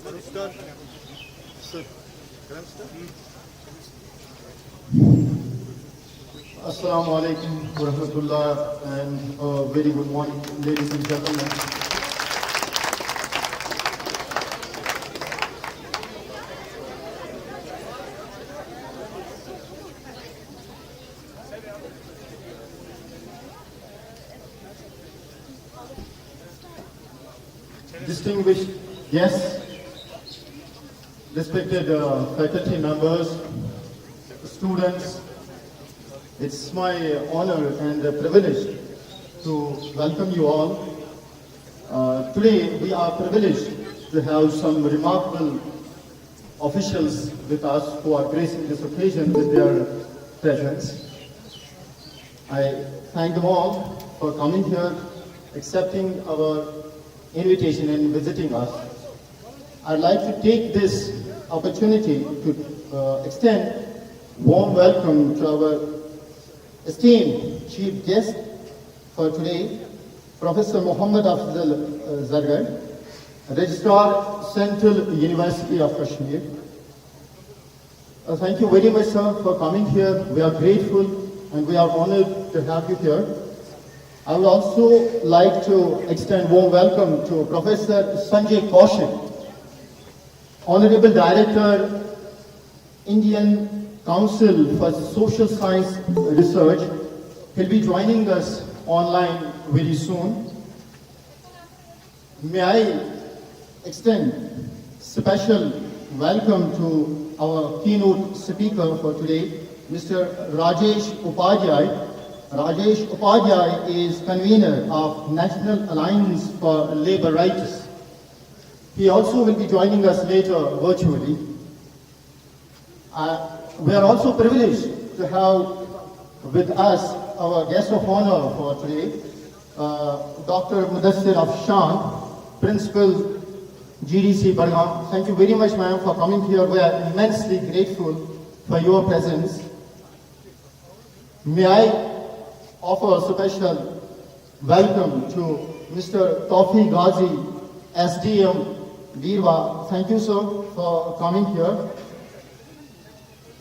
Sir, sir, can I start? Assalamu alaikum wa rahmatullah, and very good morning, ladies and gentlemen. Distinguished guests, respected faculty members, students, it's my honor and privilege to welcome you all. Today we are privileged to have some remarkable officials with us who are gracing this occasion with their presence. I thank them all for coming here, accepting our invitation and visiting us. I'd like to take this opportunity to extend warm welcome to our esteemed chief guest for today, Professor Muhammad Afzal Zargar, Registrar, Central University of Kashmir. Thank you very much, sir, for coming here. We are grateful and we are honored to have you here. I would also like to extend warm welcome to Professor Sanjay Kaushik, Honorable Director, Indian Council for Social Science Research. He'll be joining us online very soon. May I extend special welcome to our keynote speaker for today, Mr. Rajesh Upadhyay. Rajesh Upadhyay is convener of National Alliance for Labour Rights. He also will be joining us later virtually. We are also privileged to have with us our guest of honor for today, Dr. Mudassir Afshan, Principal, GDC Bargam. Thank you very much, ma'am, for coming here. We are immensely grateful for your presence. May I offer a special welcome to Mr. Tawfiq Ghazi, SDM, Virwa. Thank you, sir, for coming here.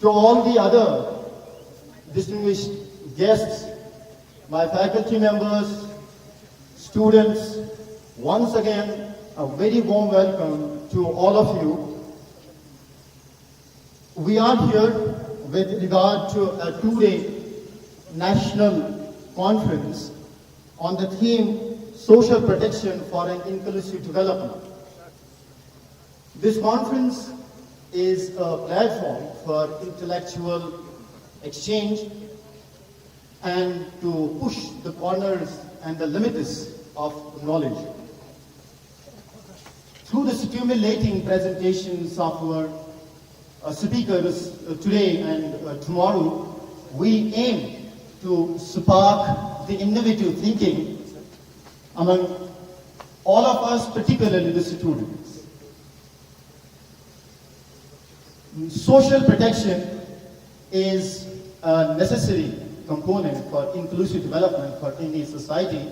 To all the other distinguished guests, my faculty members, students, once again, a very warm welcome to all of you. We are here with regard to a two-day national conference on the theme Social Protection for an Inclusive Development. This conference is a platform for intellectual exchange and to push the corners and the limits of knowledge. Through the stimulating presentations of our speakers today and tomorrow, we aim to spark the innovative thinking among all of us, particularly the students. Social protection is a necessary component for inclusive development for any society.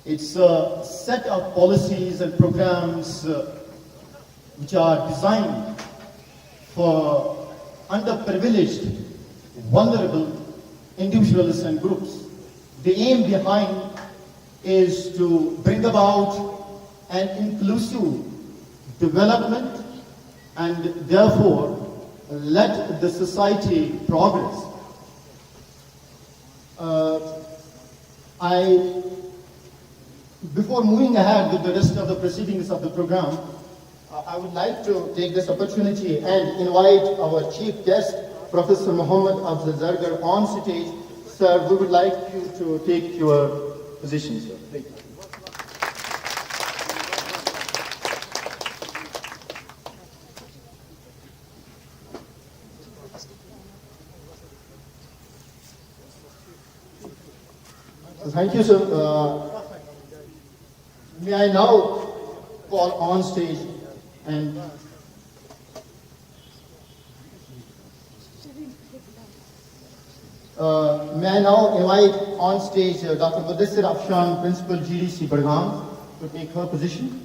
It's a set of policies and programs which are designed for underprivileged, vulnerable individuals and groups. The aim behind is to bring about an inclusive development and therefore let the society progress. Before moving ahead with the rest of the proceedings of the program, I would like to take this opportunity and invite our chief guest, Professor Muhammad Afzal Zargar, on stage. Sir, we would like you to take your position, sir. Thank you. Thank you, sir. May I now call on stage and may I now invite on stage Dr. Mudassir Afshan, Principal, GDC Bargam, to take her position.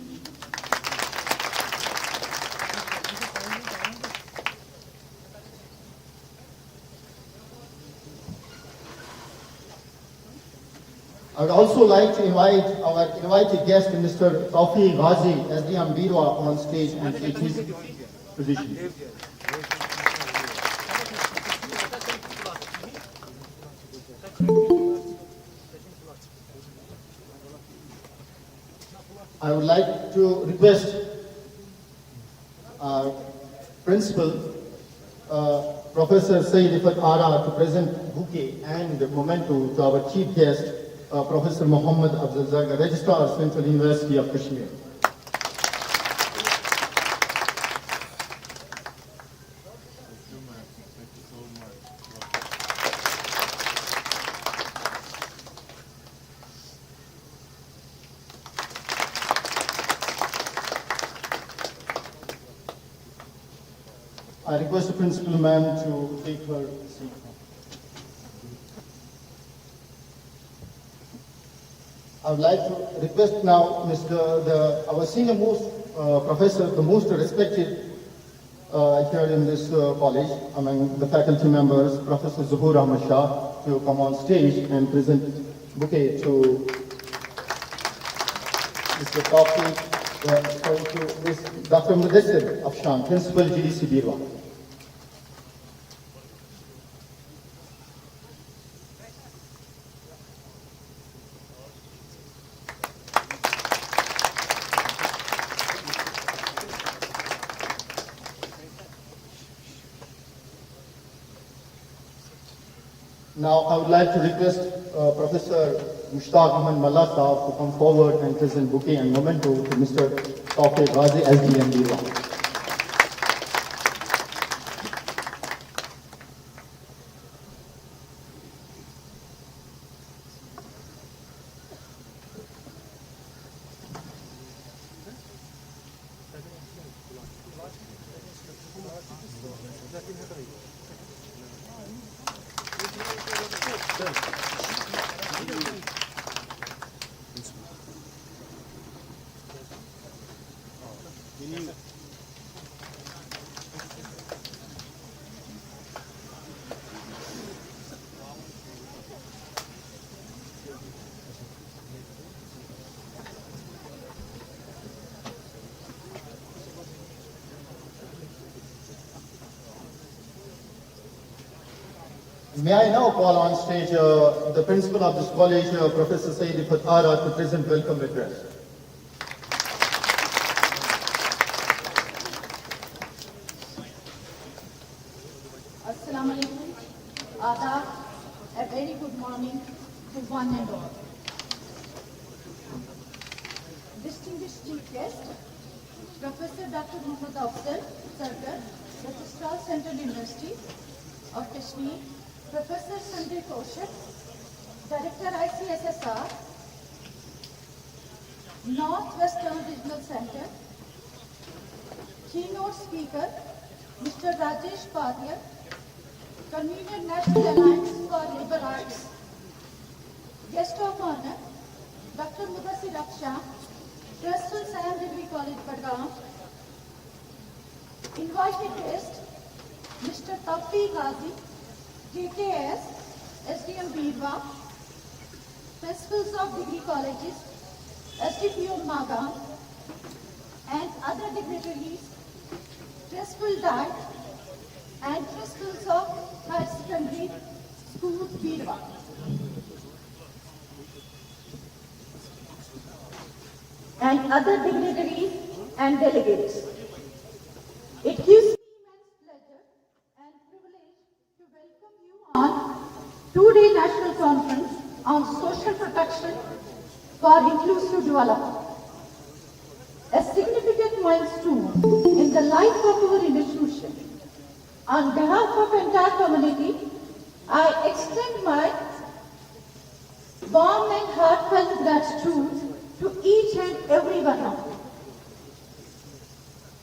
I would also like to invite our invited guest, Mr. Tawfiq Ghazi, SDM Birwa, on stage and take his position. I would like to request our principal, Professor Sayyid Ifat Ara, to present bouquet and memento to our chief guest, Professor Muhammad Abdul Zaga, Registrar, Central University of Kashmir. I request the principal ma'am to take her seat. I would like to request now our senior most professor, the most respected here in this college among the faculty members, Professor Zuhur Ahmad Shah, to come on stage and present bouquet to Mr. to Dr. Mudassir Afshan, Principal GDC Birwa. Now, I would like to request Professor Mushtaq Ahmed Mallah Sahab to come forward and present bouquet and memento to Mr. Tawfiq Ghazi, SDM Birwa. May I now call on stage the principal of this college, Professor Sayyid Ifat Ara, to present welcome address. Assalamu alaikum, Adab, a very good morning to one and all. Distinguished chief guest, Professor Dr. Muhammad Afzal Sarkar, Registrar Central University of Kashmir, Professor Sanjay Kaushik, Director ICSSR, Northwestern Regional Center, Keynote Speaker, Mr. Rajesh Padia, Convener National Alliance for Labour Rights, Guest of Honor, Dr. Mudassir Afshan, Principal Sam Degree College, Badgaon, Invited guest, Mr. Tawfiq Ghazi, JKS, SDM Birwa, Principals of Degree Colleges, SDPO Magan, and other dignitaries, Principal DIET, and Principals of Higher Secondary School, Birwa. And other dignitaries and delegates. It gives me immense pleasure and privilege to welcome you on two-day national conference on social protection for inclusive development. A significant milestone in the life of our institution. On behalf of the entire community, I extend my warm and heartfelt gratitude to each and every one of you.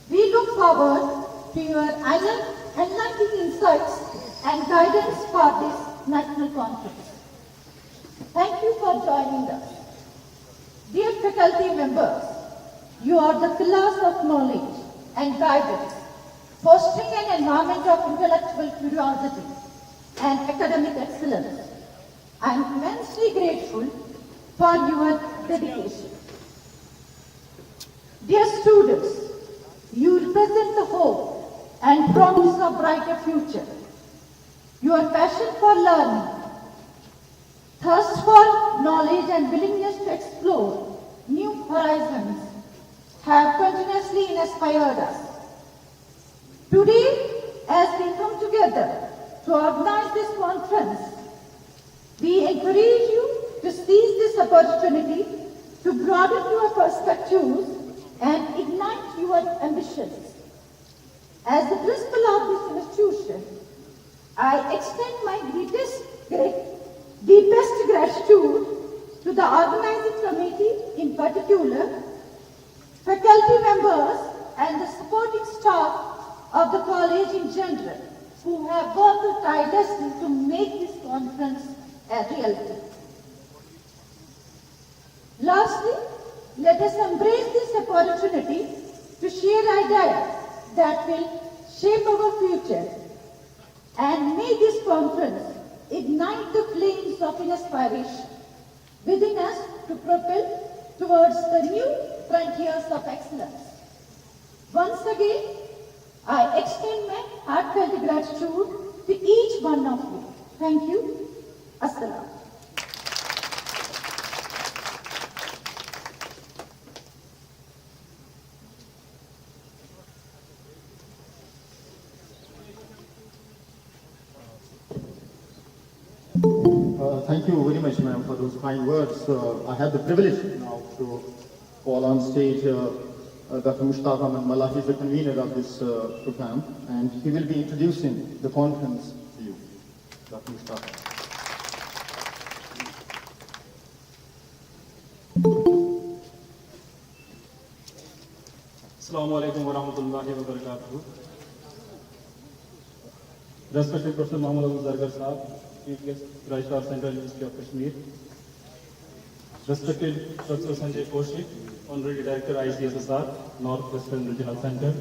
We look forward to your enlightening insights and guidance for this national conference. Thank you for joining us. Dear faculty members, you are the pillars of knowledge and guidance, fostering an environment of intellectual curiosity and academic excellence. I am immensely grateful for your dedication. Dear students, you represent the hope and promise of brighter future. Your passion for learning, thirst for knowledge and willingness to explore new horizons have continuously inspired us. Today, as we come together to organize this conference, we encourage you to seize this opportunity to broaden your perspectives and ignite your ambitions. As the principal of this institution, I extend my deepest gratitude to the organizing committee in particular, faculty members and the supporting staff of the college in general, who have worked tirelessly to make this conference a reality. Lastly, let us embrace this opportunity to share ideas that will shape our future, and may this conference ignite the flames of inspiration within us to propel towards the new frontiers of excellence. Once again, I extend my heartfelt gratitude to each one of you. Thank you. Assalam. Thank you very much, ma'am, for those kind words. I have the privilege now to call on stage Dr. Mushtaq Ahmed Mallah. He is the convener of this program, and he will be introducing the conference to you. Dr. Mushtaq. Assalamu alaikum wa rahmatullahi wa barakatuh. Respected Professor Muhammad Abu Zargar Sahab, Chief Guest, Registrar Central University of Kashmir. Respected Professor Sanjay Kaushik, Honorary Director ICSSR, North Western Regional Center.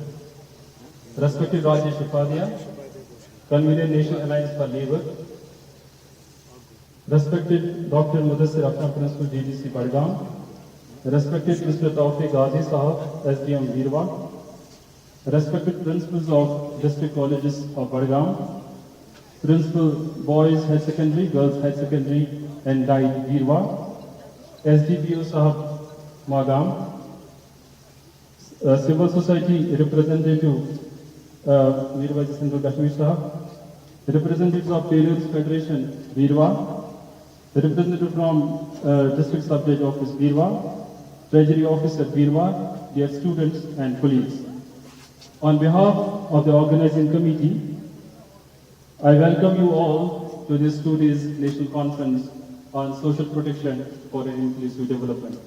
Respected Rajesh Upadhyay, Convener National Alliance for Labour. Respected Dr. Mudassir Afna Principal GDC Badgam. Respected Mr. Tawfiq Ghazi Sahab, SDM Veerwa. Respected Principals of District Colleges of Badgam. Principal Boys High Secondary, Girls High Secondary and DIE Veerwa. SDPO Sahab Magam. Civil Society Representative Veerwa Central Kashmir Sahab. Representatives of Tailors Federation Veerwa. Representative from District Subject Office Veerwa. Treasury Officer Veerwa, dear students and colleagues. On behalf of the organizing committee, I welcome you all to this 2 days national conference on social protection for an inclusive development.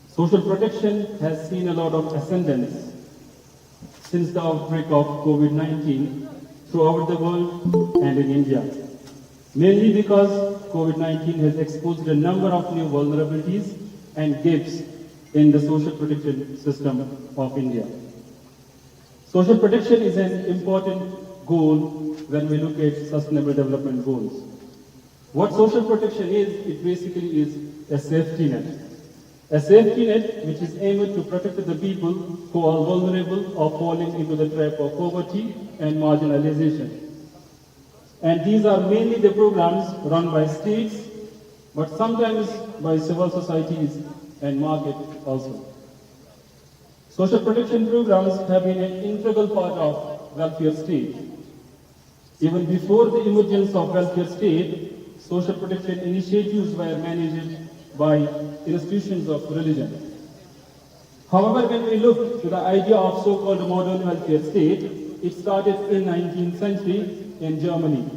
Social protection has seen a lot of ascendance since the outbreak of COVID-19 throughout the world and in India, mainly because COVID-19 has exposed a number of new vulnerabilities and gaps in the social protection system of India. Social protection is an important goal when we look at sustainable development goals. What social protection is, it basically is a safety net. A safety net which is aimed to protect the people who are vulnerable of falling into the trap of poverty and marginalization. And these are mainly the programs run by states, but sometimes by civil societies and market also. Social protection programs have been an integral part of welfare state. Even before the emergence of welfare state, social protection initiatives were managed by institutions of religion. However, when we look to the idea of so-called modern welfare state, it started in 19th century in Germany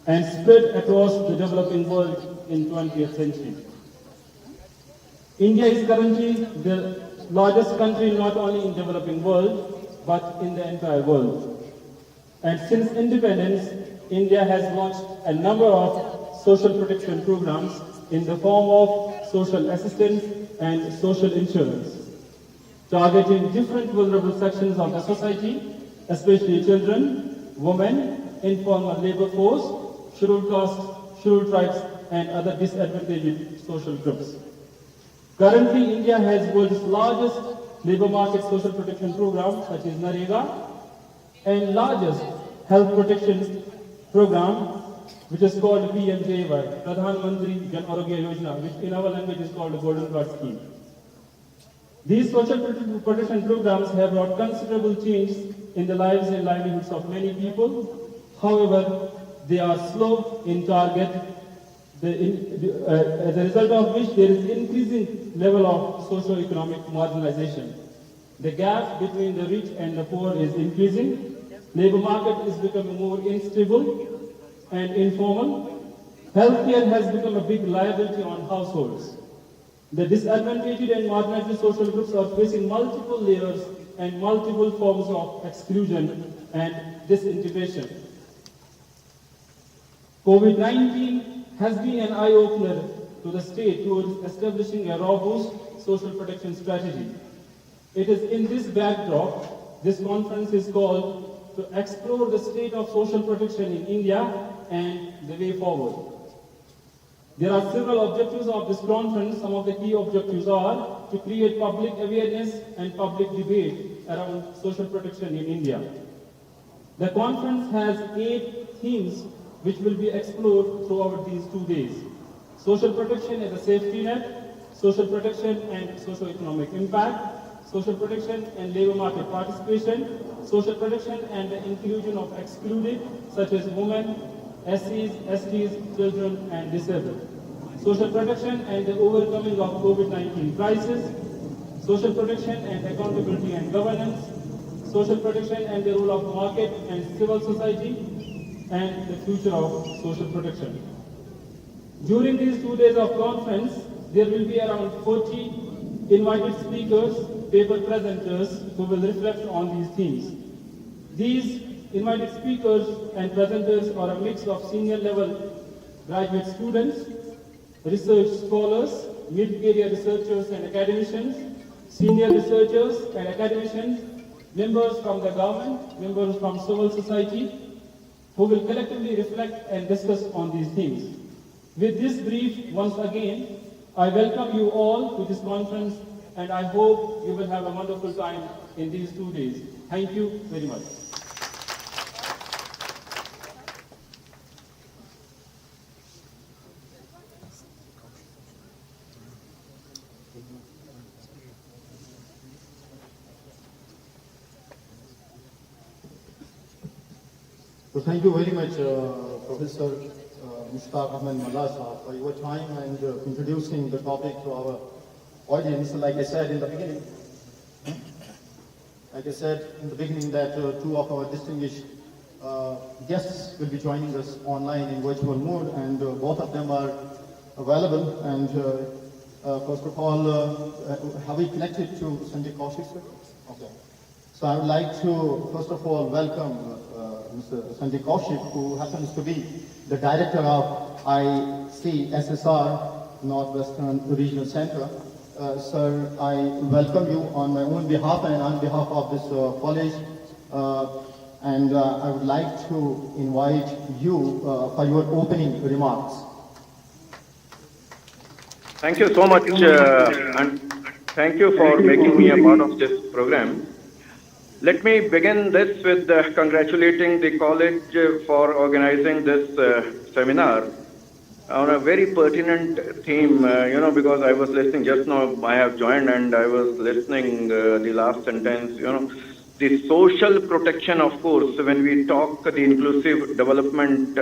and spread across the developing world in 20th century. India is currently the largest country not only in developing world, but in the entire world. And since independence, India has launched a number of social protection programs in the form of social assistance and social insurance, targeting different vulnerable sections of the society, especially children, women, informal labor force, scheduled castes, scheduled tribes, and other disadvantaged social groups. Currently, India has world's largest labor market social protection program, such as NREGA, and largest health protection program, which is called PMJY, Pradhan Mantri Jan Arogya Yojana, which in our language is called the Golden Card Scheme. These social protection programs have brought considerable change in the lives and livelihoods of many people. However, they are slow in target, as a result of which there is increasing level of socio-economic marginalization. The gap between the rich and the poor is increasing. Labor market is becoming more unstable and informal. Healthcare has become a big liability on households. The disadvantaged and marginalized social groups are facing multiple layers and multiple forms of exclusion and disintegration. COVID-19 has been an eye-opener to the state towards establishing a robust social protection strategy. It is in this backdrop, this conference is called to explore the state of social protection in India and the way forward. There are several objectives of this conference. Some of the key objectives are to create public awareness and public debate around social protection in India. The conference has 8 themes which will be explored throughout these 2 days. Social protection as a safety net, social protection and socio-economic impact, social protection and labor market participation, social protection and the inclusion of excluded such as women, SCs, STs, children and disabled. Social protection and the overcoming of COVID-19 crisis, social protection and accountability and governance, social protection and the role of market and civil society, and the future of social protection. During these 2 days of conference, there will be around 40 invited speakers, paper presenters who will reflect on these themes. These invited speakers and presenters are a mix of senior level graduate students, research scholars, mid-career researchers and academicians, senior researchers and academicians, members from the government, members from civil society, who will collectively reflect and discuss on these themes. With this brief, once again, I welcome you all to this conference and I hope you will have a wonderful time in these 2 days. Thank you very much. So thank you very much, Professor Mushtaq Ahmed Mullah Sahab, for your time and introducing the topic to our audience. Like I said in the beginning, that 2 of our distinguished guests will be joining us online in virtual mode, and both of them are available. And first of all, have we connected to Sanjay Kaushik, sir? Okay. So I would like to first of all welcome Mr. Sanjay Kaushik, who happens to be the director of ICSSR Northwestern Regional Center. Sir, I welcome you on my own behalf and on behalf of this college. And I would like to invite you for your opening remarks. Thank you so much, and thank you for making me a part of this program. Let me begin this with congratulating the college for organizing this seminar on a very pertinent theme, because I was listening just now, I have joined and I was listening the last sentence, the social protection, of course, when we talk the inclusive development,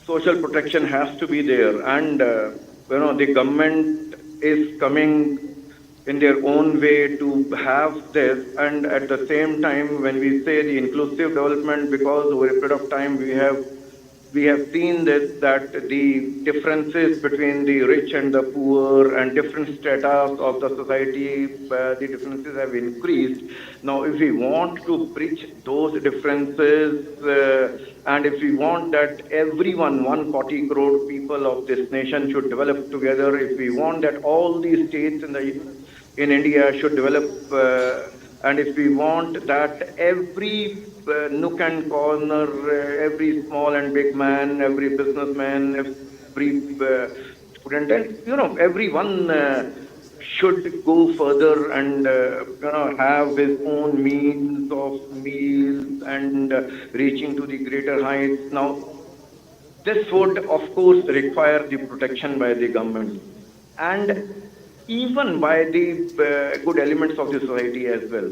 social protection has to be there, and, the government is coming in their own way to have this, and at the same time when we say the inclusive development, because over a period of time we have seen this, that the differences between the rich and the poor and different status of the society, the differences have increased. Now if we want to bridge those differences and if we want that everyone, 140 crore people of this nation should develop together, if we want that all these states in India should develop, and if we want that every nook and corner, every small and big man, every businessman, every student, and everyone should go further and have his own means of meals and reaching to the greater heights. Now, this would, of course, require the protection by the government and even by the good elements of the society as well.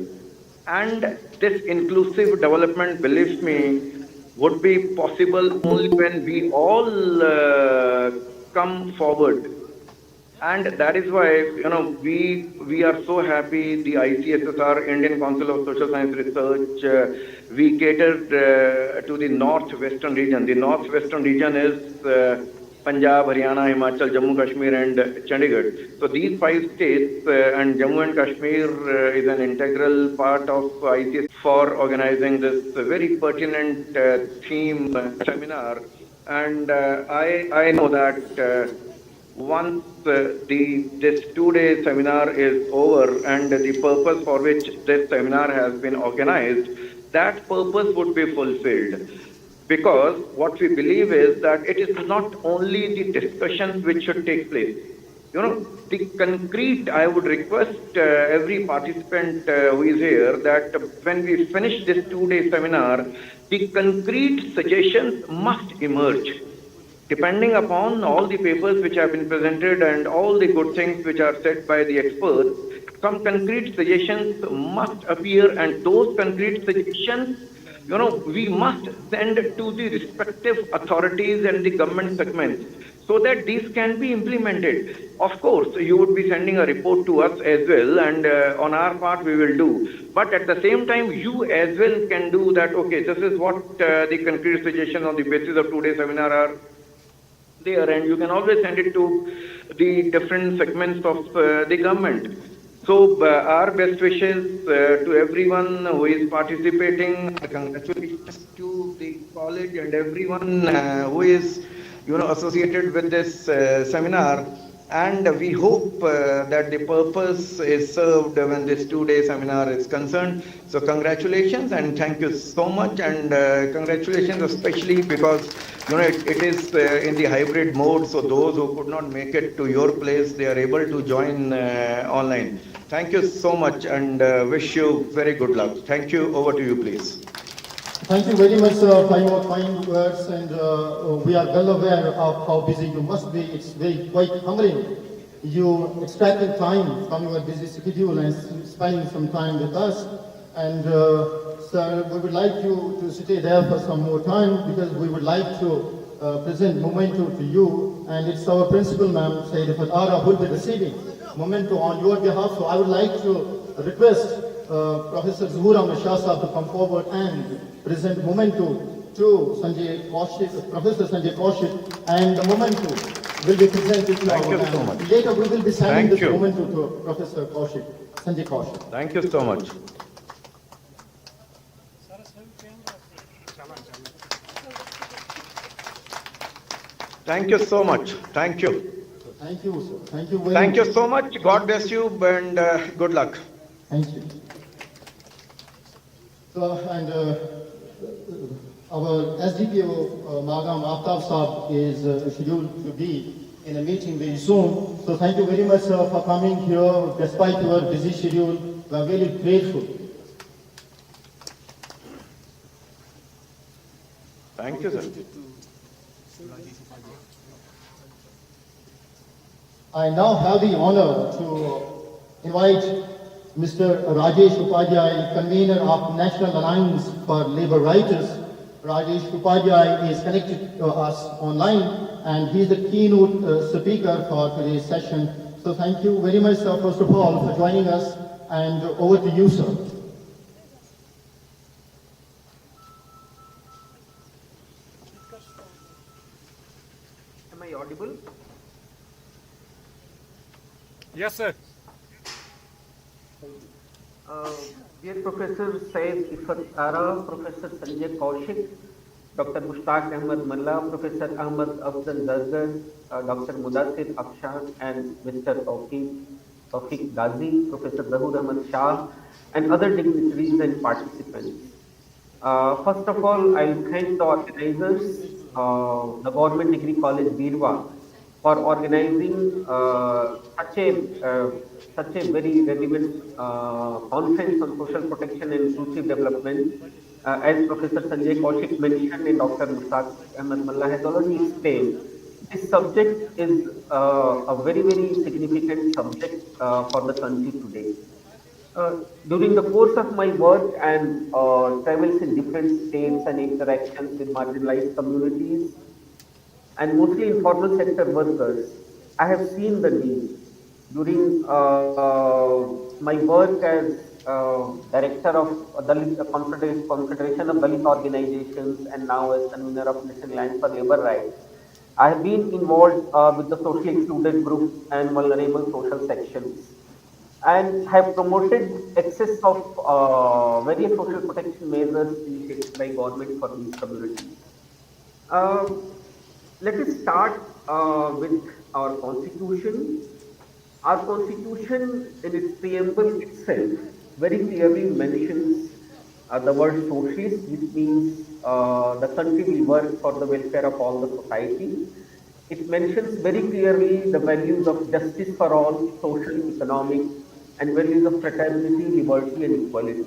And this inclusive development, believe me, would be possible only when we all come forward. And that is why, we are so happy the ICSSR, Indian Council of Social Science Research, we catered to the northwestern region. The northwestern region is Punjab, Haryana, Himachal, Jammu Kashmir and Chandigarh. So these 5 states and Jammu and Kashmir is an integral part of ICS for organizing this very pertinent theme seminar. And I know that once this 2-day seminar is over and the purpose for which this seminar has been organized, that purpose would be fulfilled. Because what we believe is that it is not only the discussions which should take place. The concrete, I would request every participant who is here that when we finish this 2-day seminar, the concrete suggestions must emerge. Depending upon all the papers which have been presented and all the good things which are said by the experts, some concrete suggestions must appear, and those concrete suggestions, we must send to the respective authorities and the government segments so that these can be implemented. Of course, you would be sending a report to us as well, and on our part we will do. But at the same time, you as well can do that. Okay, this is what the concrete suggestions on the basis of 2-day seminar are there, and you can always send it to the different segments of the government. So our best wishes to everyone who is participating. Congratulations to the college and everyone who is associated with this seminar. And we hope that the purpose is served when this 2-day seminar is concerned. So congratulations and thank you so much, and congratulations especially because it is in the hybrid mode. So those who could not make it to your place, they are able to join online. Thank you so much and wish you very good luck. Thank you. Over to you, please. Thank you very much for your kind words, and we are well aware of how busy you must be. It's quite humbling. You extracted time from your busy schedule and spending some time with us. And sir, we would like you to stay there for some more time because we would like to present memento to you. And it's our principal, ma'am, Sayyid Fatara, who will be receiving memento on your behalf. So I would like to request Professor Zuhur Ahmed Shah Sahab to come forward and present memento to Sanjay Kaushik, Professor Sanjay Kaushik, and the memento will be presented to Thank our you panel. so much. Later we will be sending Thank this you. memento to Professor Kaushik, Sanjay Kaushik. Thank you so much. Thank you so much. Thank you. Thank you, sir. Thank you very Thank much. you so much. God bless you and good luck. Thank you. So, and our SDPO, Magam Aftab Saab, is scheduled to be in a meeting very soon. So thank you very much for coming here despite your busy schedule. We are very grateful. Thank you, sir. I now have the honor to invite Mr. Rajesh Upadhyay, convener of National Alliance for Labour Writers. Rajesh Upadhyay is connected to us online, and he is the keynote speaker for today's session. So thank you very much, sir, first of all, for joining us, and over to you, sir. Am I audible? Yes, sir. Dear Professor Syed Ifat Ara, Professor Sanjay Kaushik, Dr. Mushtaq Ahmed Mullah, Professor Ahmed Afzal Zargar, Dr. Mudassir Afshan, and Mr. Tawfiq Ghazi, Professor Zahur Ahmed Shah, and other dignitaries and participants. First of all, I thank the organizers the Government Degree College, Birwa, for organizing such a very relevant conference on social protection and inclusive development. As Professor Sanjay Kaushik mentioned and Dr. Mushtaq Ahmed Mullah has already explained, this subject is a very, very significant subject for the country today. During the course of my work and travels in different states and interactions with marginalized communities and mostly informal sector workers, I have seen the need. During my work as director of Confederation of Dalit Organizations and now as convener of National Alliance for Labor Rights, I have been involved with the socially excluded groups and vulnerable social sections and have promoted access of various social protection measures initiated by government for these communities. Um, Let us start with our constitution. Our constitution, in its preamble itself, very clearly mentions the word socialist, which means the country will work for the welfare of all the society. It mentions very clearly the values of justice for all, social, economic, and values of fraternity, liberty, and equality.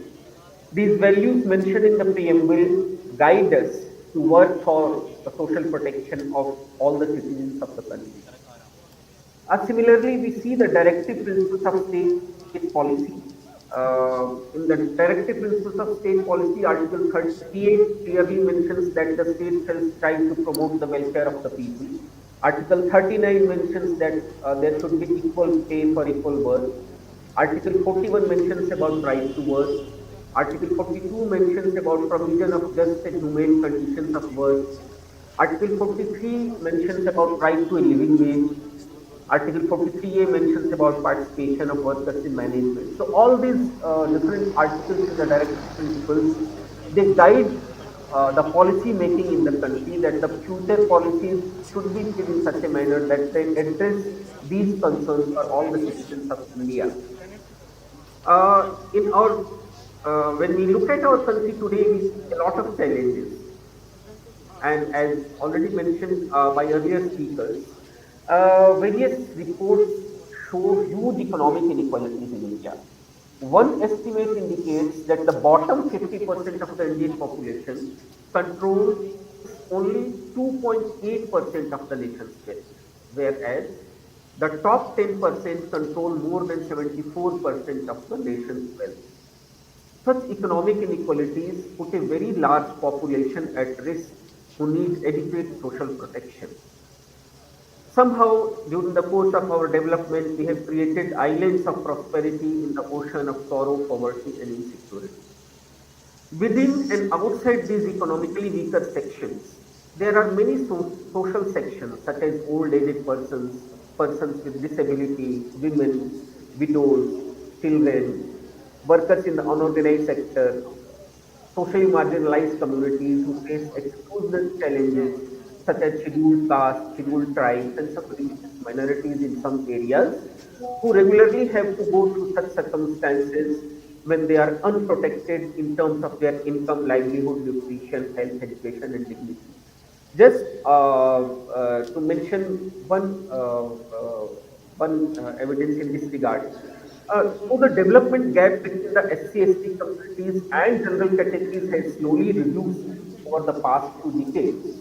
These values mentioned in the preamble guide us to work for the social protection of all the citizens of the country. Similarly, we see the directive principles of state policy. In the directive principles of state policy, Article 38 clearly mentions that the state shall strive to promote the welfare of the people. Article 39 mentions that there should be equal pay for equal work. Article 41 mentions about right to work. Article 42 mentions about provision of just and humane conditions of work. Article 43 mentions about right to a living wage. Article 43A mentions about participation of workers in management. So all these different articles in the directive principles, they guide the policy making in the country, that the future policies should be made in such a manner that they address these concerns for all the citizens of India. In our When we look at our country today, we see a lot of challenges. And as already mentioned by earlier speakers, various reports show huge economic inequalities in India. One estimate indicates that the bottom 50% of the Indian population controls only 2.8% of the nation's wealth, whereas the top 10% control more than 74% of the nation's wealth. Such economic inequalities put a very large population at risk who need adequate social protection. Somehow, during the course of our development, we have created islands of prosperity in the ocean of sorrow, poverty, and insecurity. Within and outside these economically weaker sections, there are many social sections such as old aged persons, persons with disability, women, widows, children, workers in the unorganized sector, socially marginalized communities who face exclusion challenges such as scheduled castes, scheduled tribes, and some religious minorities in some areas, who regularly have to go through such circumstances when they are unprotected in terms of their income, livelihood, nutrition, health, education, and dignity. Just to mention one evidence in this regard, so the development gap between the SC/ST communities and general categories has slowly reduced over the past 2 decades.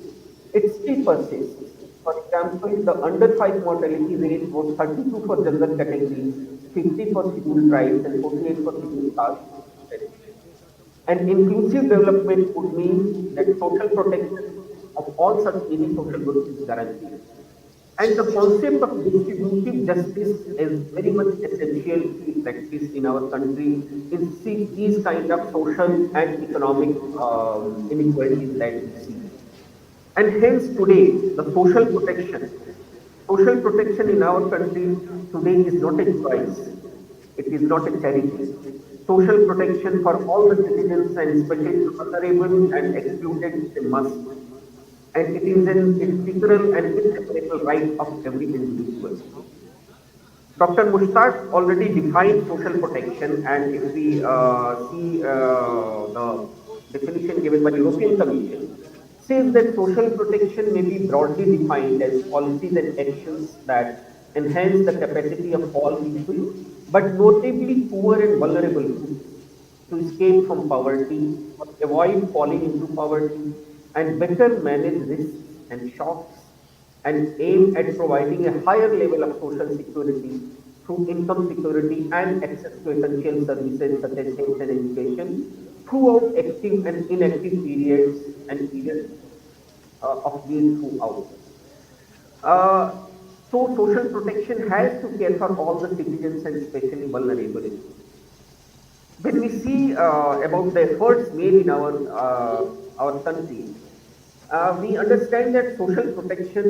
It still persists. For example, the under 5 mortality rate was 32 for general categories, 50 for scheduled tribes, and 48 for scheduled castes. And inclusive development would mean that social protection of all such needy social groups is guaranteed. And the concept of distributive justice is very much essential to be practiced in our country in see these kind of social and economic inequalities that we see. And hence today, the social protection in our country today is not a choice. It is not a charity. Social protection for all the citizens and especially the vulnerable and excluded is a must. And it is an integral and inseparable right of every individual. Dr. Mushtaq already defined social protection, and if we see the definition given by the European Commission, says that social protection may be broadly defined as policies and actions that enhance the capacity of all people, but notably poor and vulnerable groups, to escape from poverty, avoid falling into poverty, and better manage risks and shocks, and aim at providing a higher level of social security through income security and access to essential services such as health and education throughout active and inactive periods of need throughout. Uh, so social protection has to care for all the citizens and especially vulnerable. When we see about the efforts made in our country, we understand that social protection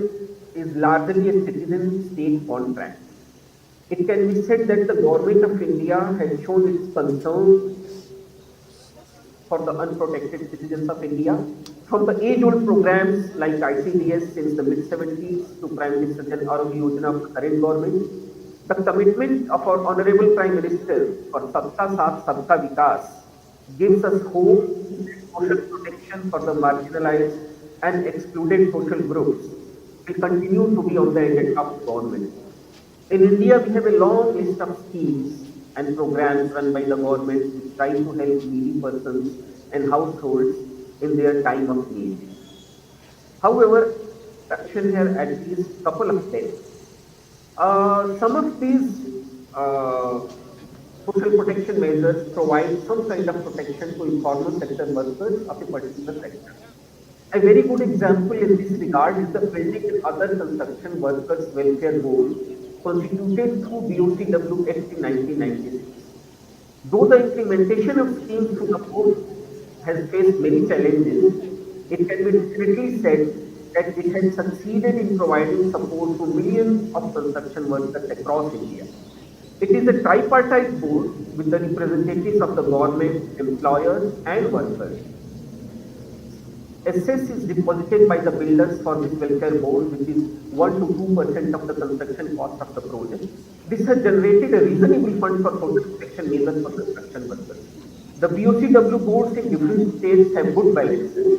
is largely a citizen-state contract. It can be said that the government of India has shown its concern for the unprotected citizens of India, from the age-old programs like ICDS since the mid-70s to Prime Minister Jan Arogya Yojana of the current government. The commitment of our Honorable Prime Minister for Sabka Saath Sabka Vikas gives us hope that social protection for the marginalized and excluded social groups will continue to be on the agenda of the government. In India, we have a long list of schemes and programs run by the government which try to help needy persons and households in their time of need. However, action here at least a couple of steps. Some of these social protection measures provide some kind of protection to informal sector workers of a particular sector. A very good example in this regard is the Building and Other Construction Workers Welfare Board constituted through BOCW Act in 1996. Though the implementation of schemes through the board has faced many challenges, it can be definitely said that it has succeeded in providing support to millions of construction workers across India. It is a tripartite board with the representatives of the government, employers, and workers. Assess is deposited by the builders for this welfare board, which is 1 to 2% of the construction cost of the project. This has generated a reasonable fund for social protection measures for construction workers. The BOCW boards in different states have good balances.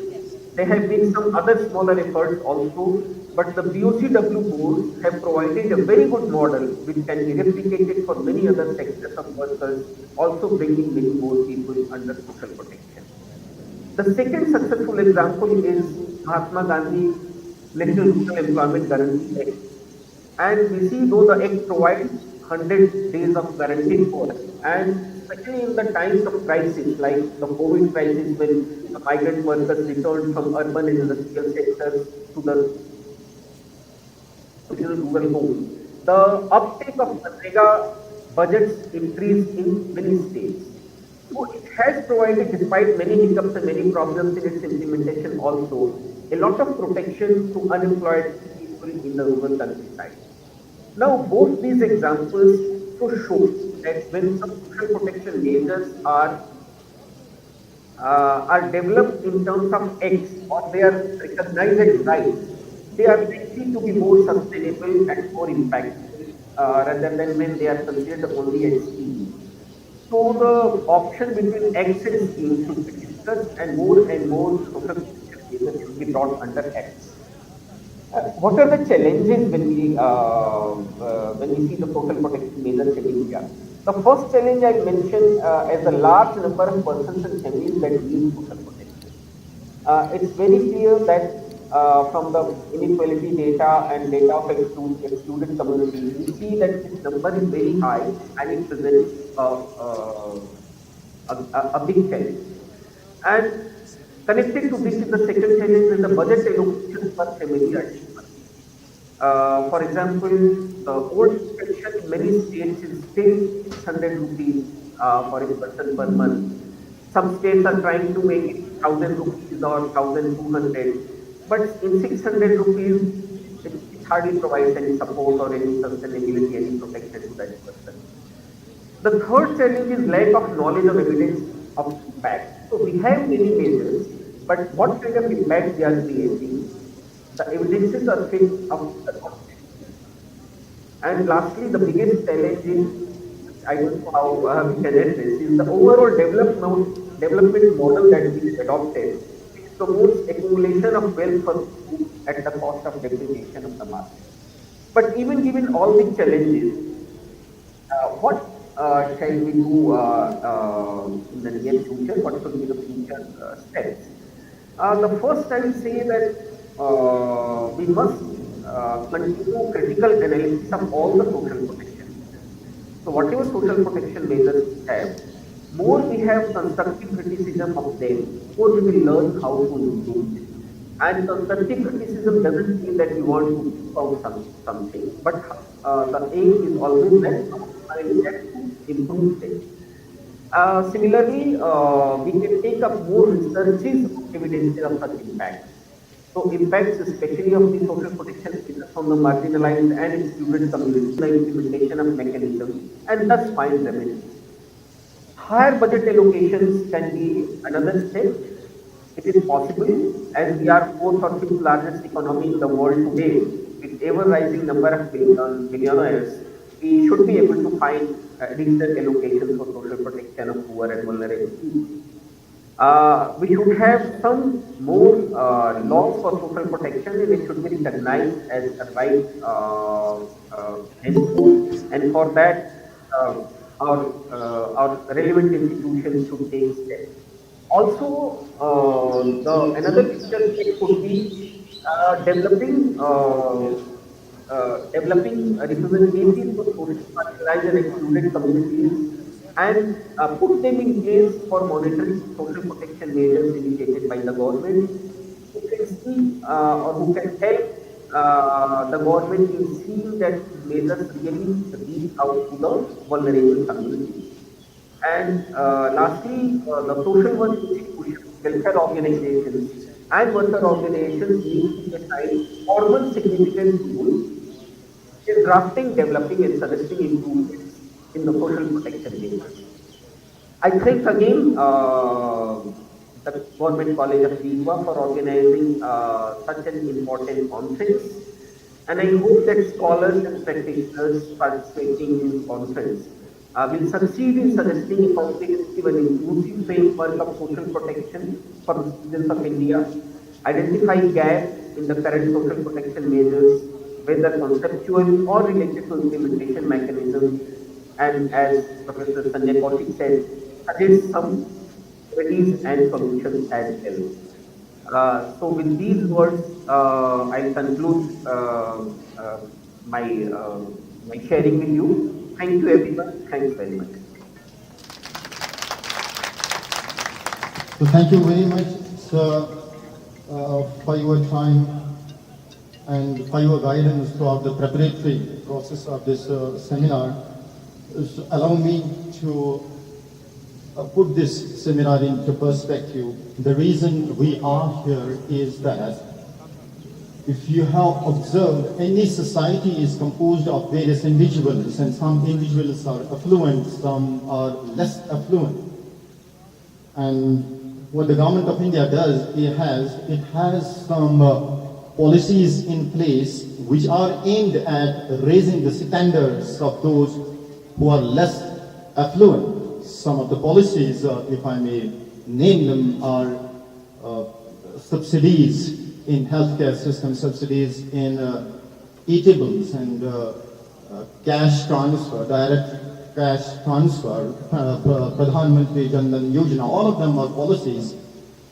There have been some other smaller efforts also, but the BOCW boards have provided a very good model which can be replicated for many other sectors of workers, also bringing many more people under social protection. The second successful example is Mahatma Gandhi National Rural Employment Guarantee Act. And we see though the Act provides 100 days of guaranteed work, and especially in the times of crisis like the COVID crisis when the migrant workers returned from urban and industrial sectors to the rural homes, the uptake of Manrega budgets increased in many states. So it has provided, despite many hiccups and many problems in its implementation also, a lot of protection to unemployed people in the rural countryside. Now, both these examples show that when some social protection measures are developed in terms of acts or they are recognized as rights, they are likely to be more sustainable and more impactful rather than when they are considered only as schemes. So the option between acts and schemes should be discussed, and more social protection measures should be brought under acts. What are the challenges when we see the social protection measures in India? The first challenge I mentioned as a large number of persons and families that need social protection. It's very clear that from the inequality data and data of excluded communities, we see that this number is very high and it presents a big challenge. And connected to this is the second challenge is the budget allocation per family achievement. For example, the old pension in many states is still 600 rupees for a person per month. Some states are trying to make it 1000 rupees or 1200. But in 600 rupees, it hardly provides any support or any sustainability, any protection to that person. The third challenge is lack of knowledge or evidence of impact. So we have many measures, but what kind of impact they are creating? The evidences are fit of the context. And lastly, the biggest challenge is, I don't know how we can address, is the overall development model that we adopted promotes accumulation of wealth for at the cost of depreciation of the market. But even given all these challenges, what shall we do in the near future? What should be the future steps? The first, I will say that we must continue critical analysis of all the social protection measures. So whatever social protection measures we have, more we have constructive criticism of them, more we will learn how to improve it. And constructive criticism doesn't mean that we want to keep out something, but the aim is always that I will get to improve things. Similarly, we can take up more researches of evidences of such impact. So impacts especially of the social protection measures on the marginalized and excluded communities, the implementation of mechanisms, and thus find remedies. Higher budget allocations can be another step. It is possible, as we are fourth or fifth largest economy in the world today, with ever rising number of billionaires, we should be able to find additional allocations for social protection of poor and vulnerable people. We should have some more laws for social protection, and it should be recognized as a right henceforth. And for that, our relevant institutions should take steps. Also, another future step could be developing representatives for social marginalized and excluded communities and put them in place for monitoring social protection measures initiated by the government, who can see or who can help the government in seeing that measures really reach out to the vulnerable communities. And lastly, the social work institutions, welfare organizations, and worker organizations need to assign formal significant roles in drafting, developing, and suggesting improvements in the social protection measures. I thank again the Government College of Viva for organizing such an important conference, and I hope that scholars and practitioners participating in this conference will succeed in suggesting a comprehensive and inclusive framework of social protection for the citizens of India, identify gaps in the current social protection measures, whether conceptual or related to implementation mechanisms, and as Professor Sanjay Kaushik said, suggest some remedies and solutions as well. So with these words, I conclude my sharing with you. Thank you everyone. Thanks very much. So thank you very much, sir, for your time and for your guidance throughout the preparatory process of this seminar. So allow me to put this seminar into perspective. The reason we are here is that if you have observed, any society is composed of various individuals, and some individuals are affluent, some are less affluent. And what the government of India does, it has some policies in place which are aimed at raising the standards of those who are less affluent. Some of the policies, if I may name them, are subsidies in healthcare system, subsidies in eatables and cash transfer, direct cash transfer, Pradhan Mantri Jan Dhan Yojana. All of them are policies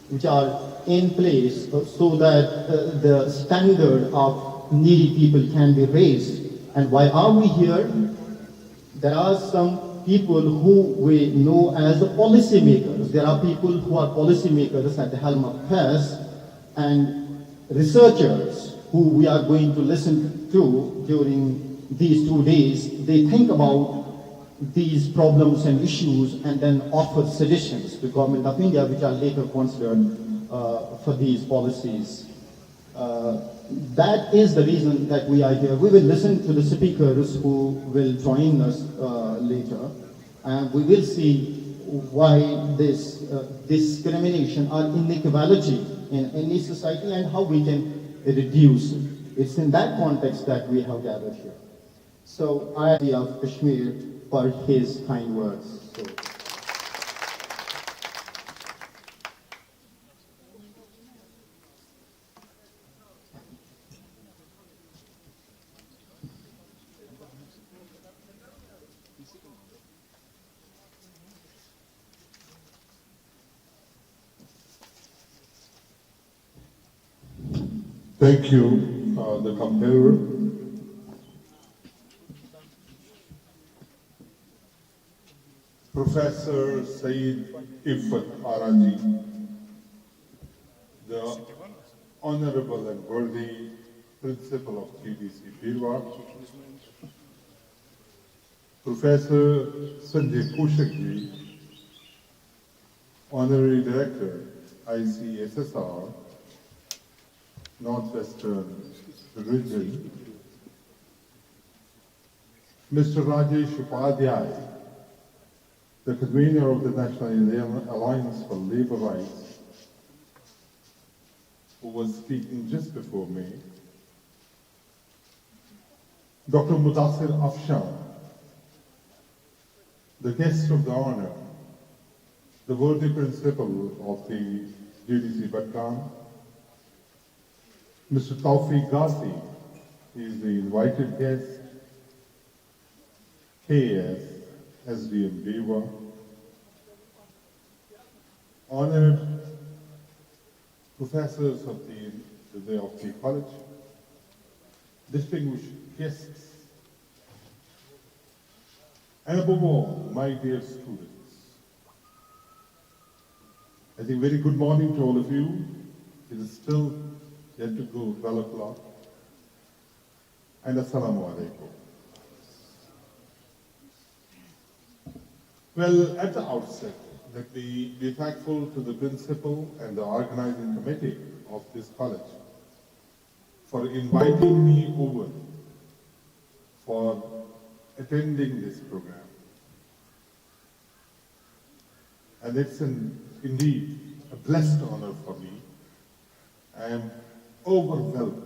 which are in place so that the standard of needy people can be raised. And why are we here? There are some people who we know as the policy makers. There are people who are policy makers at the helm of affairs, and researchers who we are going to listen to during these 2 days. They think about these problems and issues and then offer suggestions to the Government of India, which are later considered for these policies. That is the reason that we are here. We will listen to the speakers who will join us later, and we will see why this discrimination or inequality in any society and how we can reduce it. It's in that context that we have gathered here. So I of Kashmir for his kind words. So. Thank you, the comparer. Professor Saeed Ifat Araji, the Honorable and Worthy Principal of QDC Birwa, Professor Sanjay Kaushik, Honorary Director, ICSSR, Northwestern Region, Mr. Rajesh Upadhyay, the convener of the National Alliance for Labor Rights, who was speaking just before me, Dr. Mudassir Afshan, the guest of the honor, the worthy principal of the GDC Batkan, Mr. Tawfiq Ghazi, he is the invited guest, KS, SDM Dewa, honored professors of the college, distinguished guests, and above all, my dear students. I think very good morning to all of you. It is still yet to go 12 o'clock. And Assalamu alaikum. Well, at the outset, let me be thankful to the principal and the organizing committee of this college for inviting me over for attending this program. And it's indeed a blessed honor for me. I am overwhelmed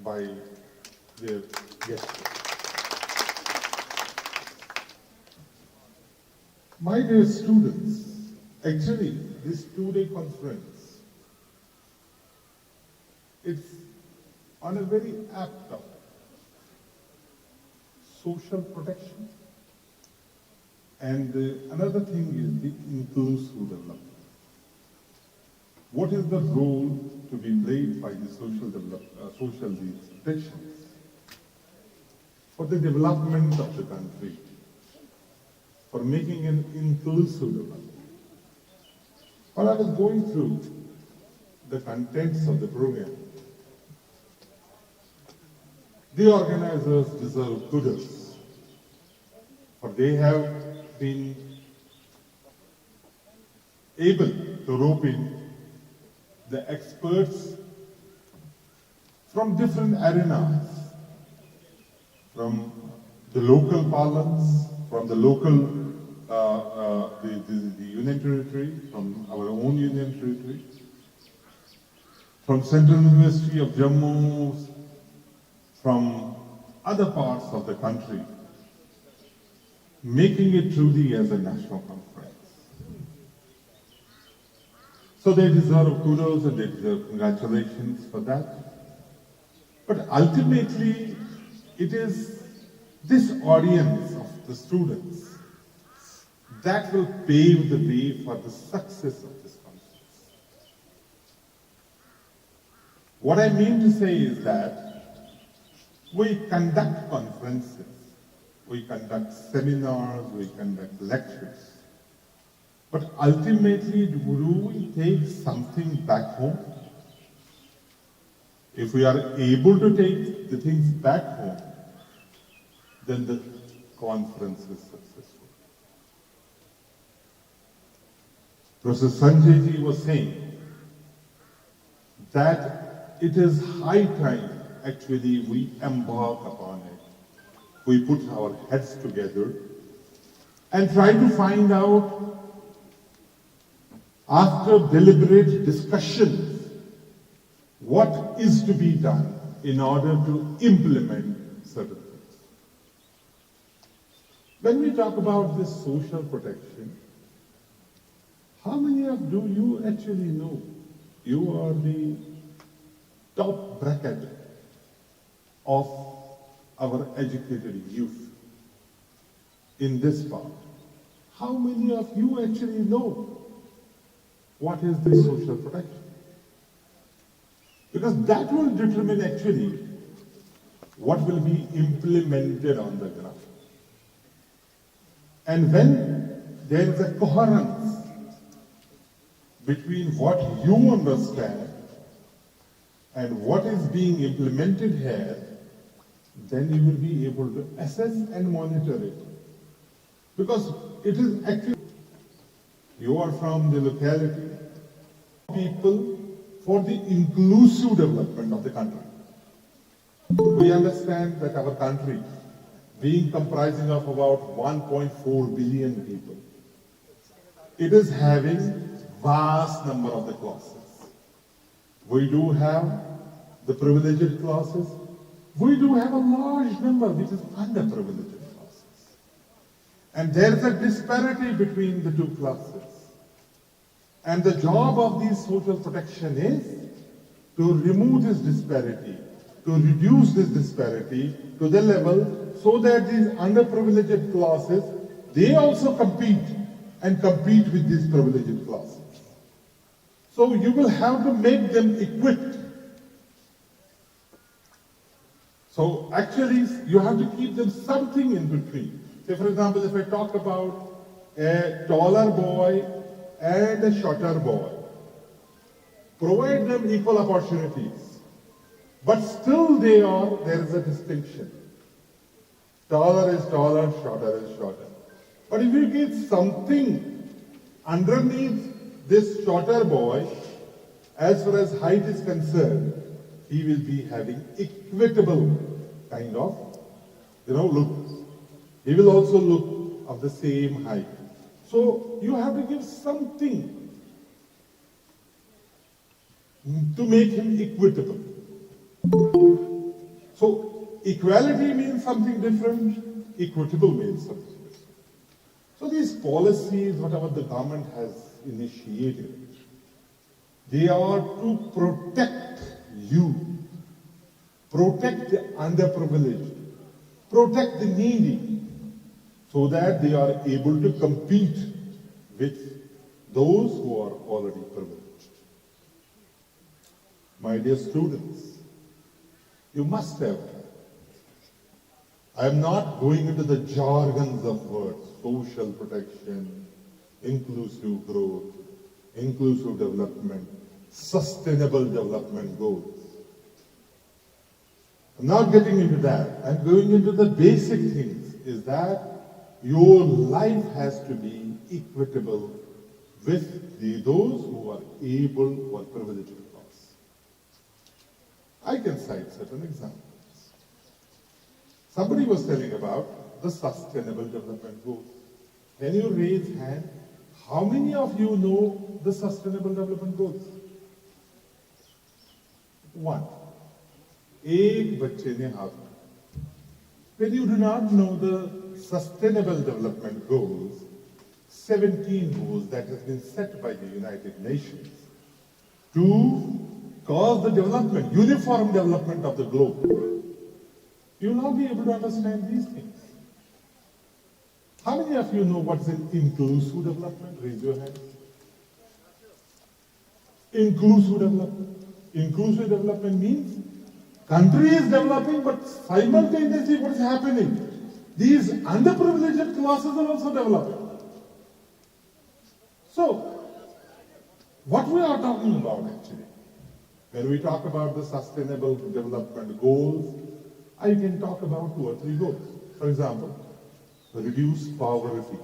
by their gestures. My dear students, actually, this two-day conference, it's on a very apt topic, social protection. And another thing is the inclusive development. What is the role to be played by the social institutions for the development of the country, for making an inclusive development? While I was going through the contents of the program, the organizers deserve kudos, for they have been able to rope in the experts from different arenas, from the local parlance, from the local, the Union Territory, from our own Union Territory, from Central University of Jammu, from other parts of the country, making it truly as a national conference. So they deserve kudos and they deserve congratulations for that. But ultimately, it is this audience of the students that will pave the way for the success of this conference. What I mean to say is that we conduct conferences, we conduct seminars, we conduct lectures, but ultimately, do we take something back home? If we are able to take the things back home, then the conference is successful. Professor Sanjay ji was saying that it is high time actually we embark upon it. We put our heads together and try to find out, after deliberate discussions, what is to be done in order to implement certain things. When we talk about this social protection, how many of you actually know you are the top bracket of our educated youth in this part? How many of you actually know what is the social protection? Because that will determine actually what will be implemented on the ground. And when there is a coherence between what you understand and what is being implemented here, then you will be able to assess and monitor it. Because it is actually, you are from the locality, people for the inclusive development of the country. We understand that our country, being comprising of about 1.4 billion people, it is having vast number of the classes. We do have the privileged classes. We do have a large number which is underprivileged classes. And there is a disparity between the two classes. And the job of these social protection is to remove this disparity, to reduce this disparity to the level so that these underprivileged classes, they also compete and compete with these privileged classes. So you will have to make them equipped. So actually you have to keep them something in between. Say for example, if I talk about a taller boy and a shorter boy, provide them equal opportunities. But still there is a distinction. Taller is taller, shorter is shorter. But if you give something underneath this shorter boy, as far as height is concerned, he will be having equitable kind of, look. He will also look of the same height. So you have to give something to make him equitable. So equality means something different, equitable means something different. So these policies, whatever the government has initiated, they are to protect you, protect the underprivileged, protect the needy, so that they are able to compete with those who are already privileged. My dear students, you must have, I am not going into the jargons of words, social protection, inclusive growth, inclusive development, sustainable development goals. I'm not getting into that. I'm going into the basic things, is that your life has to be equitable with those who are able, who are privileged class. I can cite certain examples. Somebody was telling about the sustainable development goals. Can you raise hand? How many of you know the sustainable development goals? One. एक बच्चे ने हाथ उठाया. When you do not know the sustainable development goals, 17 goals that has been set by the United Nations to cause the development, uniform development of the globe, you will not be able to understand these things. How many of you know what is an inclusive development? Raise your hand. Inclusive development. Inclusive development means country is developing, but simultaneously what is happening? These underprivileged classes are also developing. So, what we are talking about actually, when we talk about the sustainable development goals, I can talk about 2 or 3 goals. For example, reduce poverty.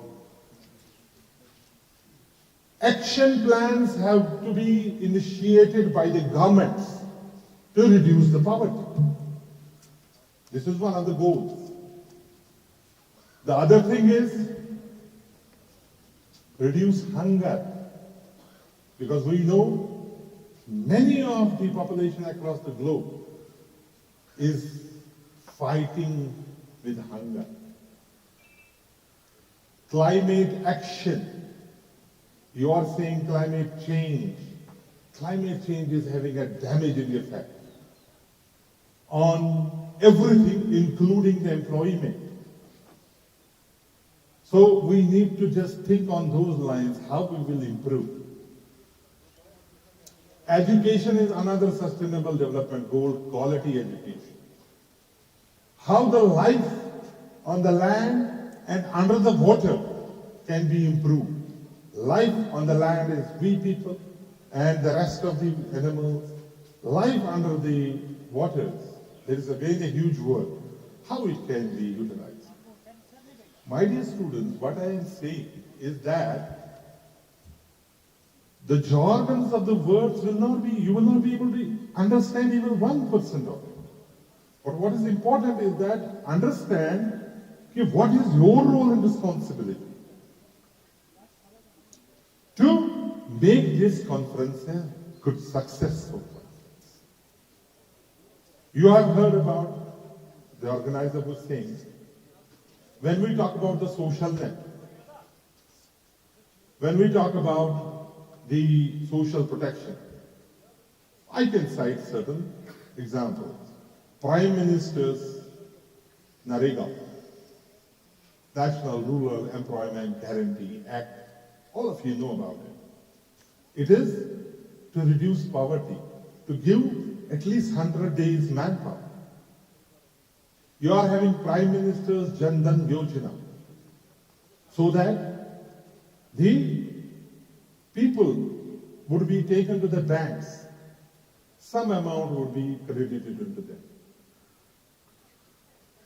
Action plans have to be initiated by the governments to reduce the poverty. This is one of the goals. The other thing is reduce hunger. Because we know many of the population across the globe is fighting with hunger. Climate action. You are saying climate change. Climate change is having a damaging effect on everything, including the employment. So we need to just think on those lines, how we will improve. Education is another sustainable development goal, quality education. How the life on the land and under the water can be improved. Life on the land is we people and the rest of the animals. Life under the waters, there is again a huge work. How it can be utilized. My dear students, what I am saying is that the jargons of the words will not be, you will not be able to understand even 1% of it. But what is important is that understand what is your role and responsibility to make this conference a good, successful conference. You have heard about the organizer was saying, when we talk about the social net, when we talk about the social protection, I can cite certain examples. Prime Minister's NREGA, National Rural Employment Guarantee Act, all of you know about it. It is to reduce poverty, to give at least 100 days manpower. You are having Prime Minister's Jan Dhan Yojana, so that the people would be taken to the banks. Some amount would be credited into them.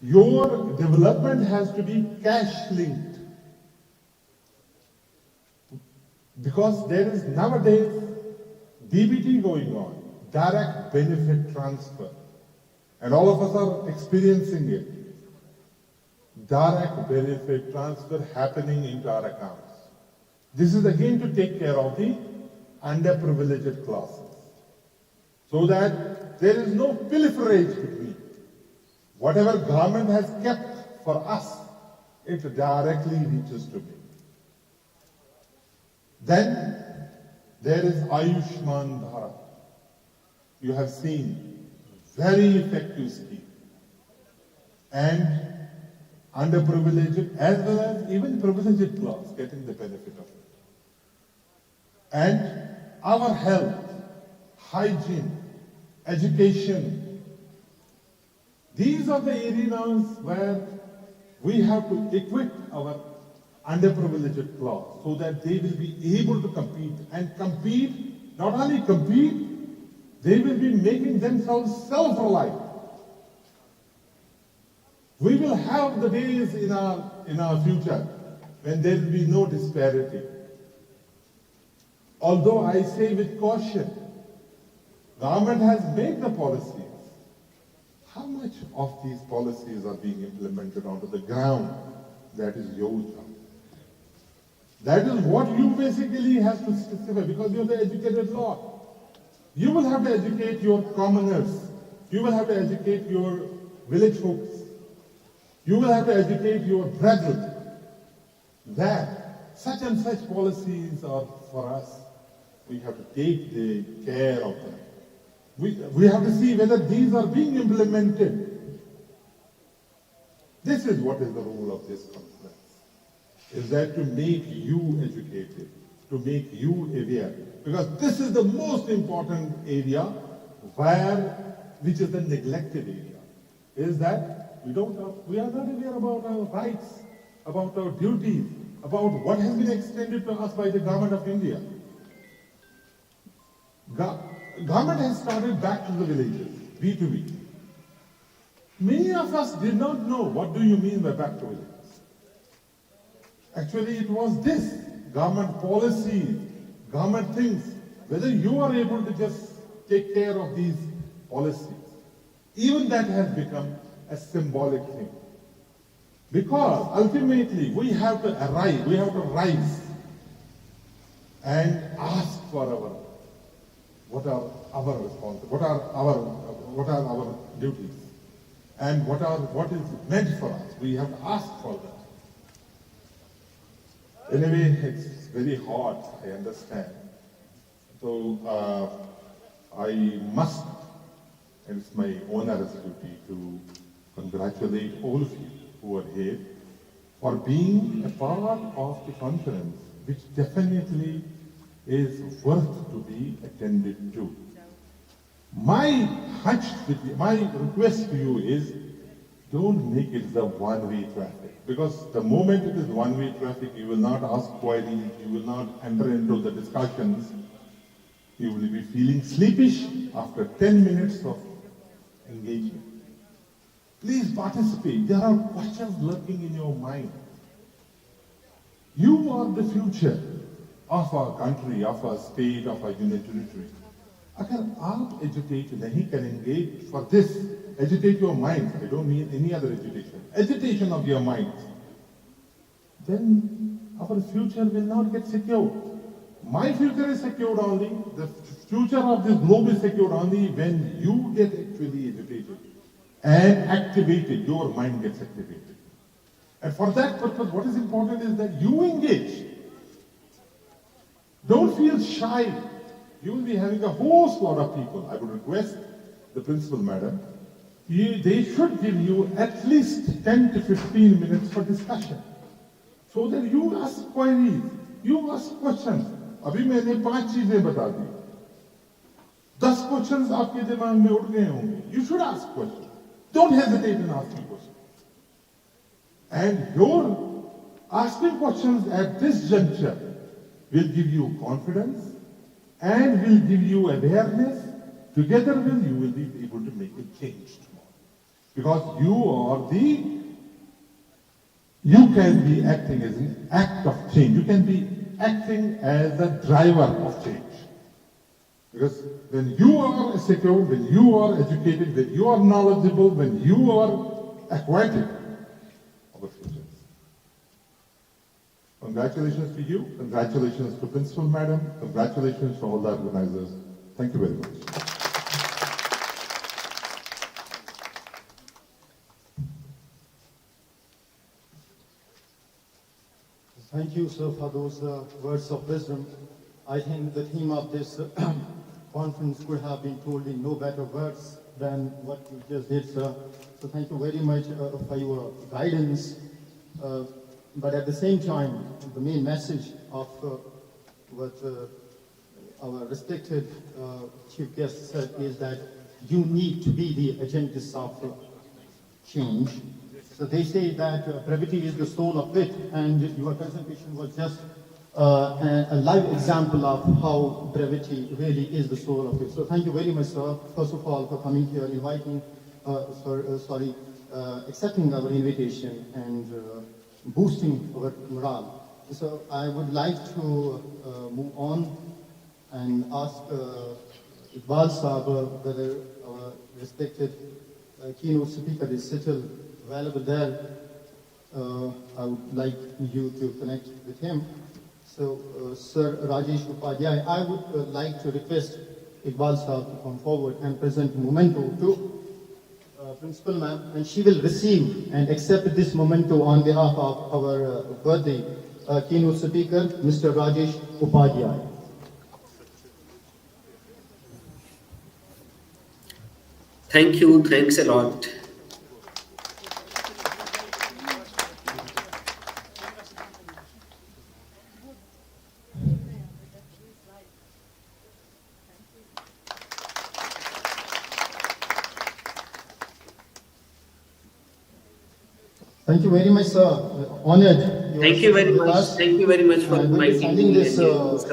Your development has to be cash linked. Because there is nowadays DBT going on, direct benefit transfer. And all of us are experiencing it. Direct benefit transfer happening into our accounts. This is again to take care of the underprivileged classes. So that there is no pilferage between. Whatever government has kept for us, it directly reaches to me. Then there is Ayushman Bharat. You have seen very effective scheme. And underprivileged as well as even privileged class getting the benefit of it. And our health, hygiene, education, these are the areas where we have to equip our underprivileged class so that they will be able to compete. And compete, not only compete, they will be making themselves self-reliant. We will have the days in our future when there will be no disparity. Although I say with caution, government has made the policies. How much of these policies are being implemented onto the ground? That is your job. That is what you basically have to specify because you are the educated lot. You will have to educate your commoners. You will have to educate your village folks. You will have to educate your brethren that such and such policies are for us. We have to take the care of them. We have to see whether these are being implemented. This is what is the role of this conference. Is that to make you educated, to make you aware. Because this is the most important area which is the neglected area. Is that we are not aware about our rights, about our duties, about what has been extended to us by the government of India. Government has started back to the villages, B2B. Many of us did not know what do you mean by back to villages. Actually, it was this government policy, government things, whether you are able to just take care of these policies. Even that has become a symbolic thing. Because ultimately we have to rise and ask for what are our responsibilities, what are our duties, and what is meant for us. We have to ask for that. Anyway, it's very hard, I understand. So I must, and it's my onerous duty to congratulate all of you who are here for being a part of the conference, which definitely is worth to be attended to. My hunch, my request to you is, don't make it the one-way traffic. Because the moment it is one-way traffic, you will not ask queries, you will not enter into the discussions. You will be feeling sleepish after 10 minutes of engagement. Please participate. There are questions lurking in your mind. You are the future of our country, of our state, of our union territory. अगर आप educate नहीं करेंगे for this, educate your mind, I don't mean any other education of your mind, then our future will not get secured. My future is secured only, the future of this globe is secured only when you get actually educated and activated, your mind gets activated. And for that purpose, what is important is that you engage. Don't feel shy. You will be having a host lot of people. I would request the principal madam, they should give you at least 10 to 15 minutes for discussion. So that you ask queries, you ask questions. अभी मैंने 5 चीजें बता दी. 10 questions आपके दिमाग में उठ गए होंगे. You should ask questions. Don't hesitate in asking questions. And your asking questions at this juncture will give you confidence and will give you awareness. Together with you will be able to make a change tomorrow. Because you can be acting as an act of change. You can be acting as a driver of change. Because when you are secure, when you are educated, when you are knowledgeable, when you are acquainted, our future. Congratulations to you, congratulations to Principal Madam, congratulations to all the organizers. Thank you very much. Thank you, sir, for those words of wisdom. I think the theme of this conference could have been told in no better words than what you just did, sir. So thank you very much for your guidance. But at the same time, the main message of what our respected chief guest said is that you need to be the agents of change. So they say that brevity is the soul of wit, and your presentation was just a live example of how brevity really is the soul of it. So thank you very much, sir, first of all, for coming here, accepting our invitation and boosting our morale. So I would like to move on and ask Iqbal Saab whether our respected keynote speaker is still available there. I would like you to connect with him. So, Sir Rajesh Upadhyay, I would like to request Iqbal Saab to come forward and present memento to Principal Ma'am, and she will receive and accept this memento on behalf of our birthday keynote speaker, Mr. Rajesh Upadhyay. Thank you, thanks a lot. Thank you very much, sir. Honored. Thank you very much. Thank you very much for inviting me. This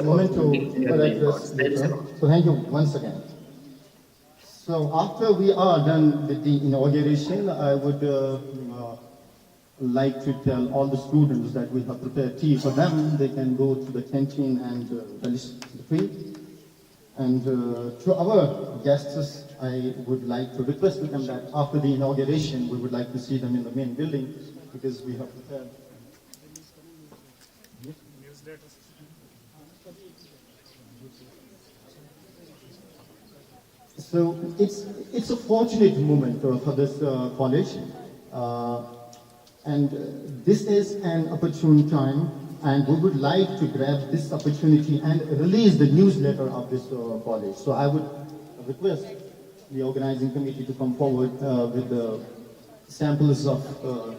moment So thank you once again. So after we are done with the inauguration, I would like to tell all the students that we have prepared tea for them. They can go to the canteen and relish the tea. And to our guests, I would like to request them that after the inauguration, we would like to see them in the main building because we have prepared. So it's a fortunate moment for this college, and this is an opportune time, and we would like to grab this opportunity and release the newsletter of this college. So I would request the organizing committee to come forward with the samples of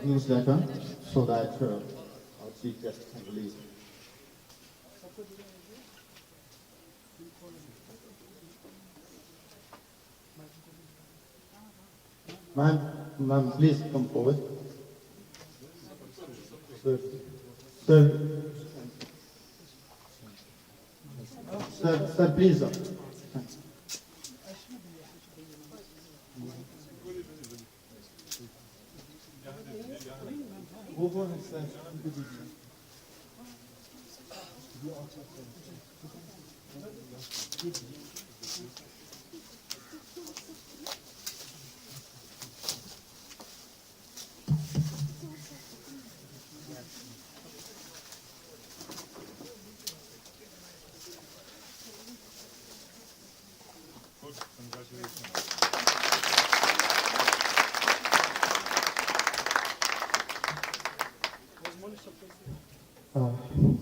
newsletter so that our chief guest can release it. Ma'am, please come forward. Sir, sir, sir, please.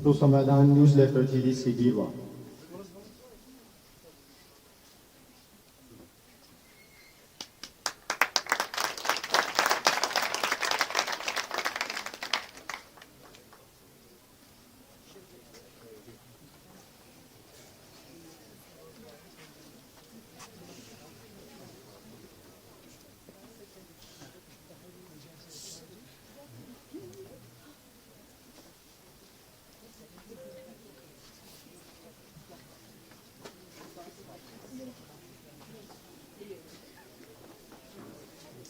To Samadan newsletter TDC Birwa.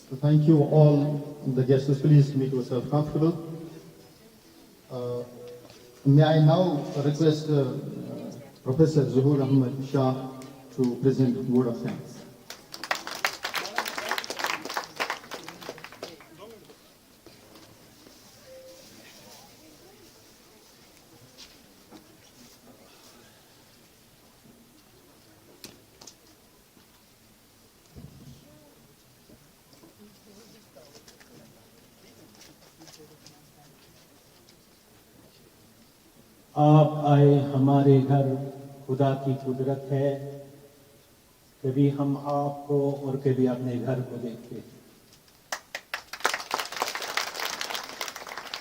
So thank you all the guests. Please make yourself comfortable. May I now request Professor Zuhur Ahmad Shah to present word of thanks. आप आए हमारे घर, खुदा की कुदरत है। कभी हम आपको और कभी अपने घर को देखते हैं।